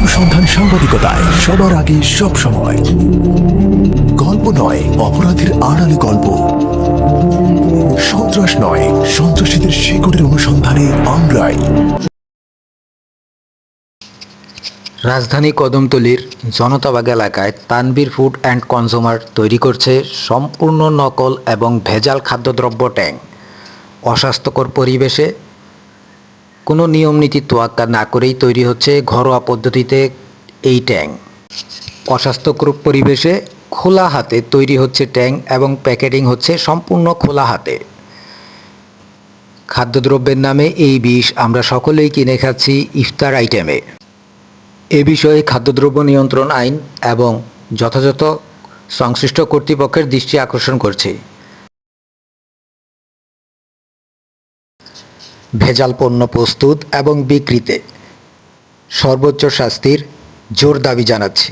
অনুসন্ধান সাংবাদিকতায় সবার আগে সব সময়। গল্প নয় অপরাধের আড়ালে গল্প, সন্ত্রাস নয় সন্ত্রাসীদের শেকড়ের অনুসন্ধানে আমরাই। রাজধানী কদমতলীর জনতাবাগ এলাকায় তানভীর ফুড অ্যান্ড কনজ্যুমার তৈরি করছে সম্পূর্ণ নকল এবং ভেজাল খাদ্যদ্রব্য ট্যাং। অস্বাস্থ্যকর পরিবেশে কোনো নিয়মনীতি তোয়াক্কা না করেই তৈরি হচ্ছে ঘরোয়া পদ্ধতিতে এই ট্যাং। অস্বাস্থ্যকর পরিবেশে খোলা হাতে তৈরি হচ্ছে ট্যাং এবং প্যাকেটিং হচ্ছে সম্পূর্ণ খোলা হাতে। খাদ্যদ্রব্যের নামে এই বিষ আমরা সকলেই কিনে খাচ্ছি ইফতার আইটেমে। এ বিষয়ে খাদ্যদ্রব্য নিয়ন্ত্রণ আইন এবং যথাযথ সংশ্লিষ্ট কর্তৃপক্ষের দৃষ্টি আকর্ষণ করছে। ভেজাল পণ্য প্রস্তুত এবং বিক্রিতে সর্বোচ্চ শাস্তির জোর দাবি জানাচ্ছি।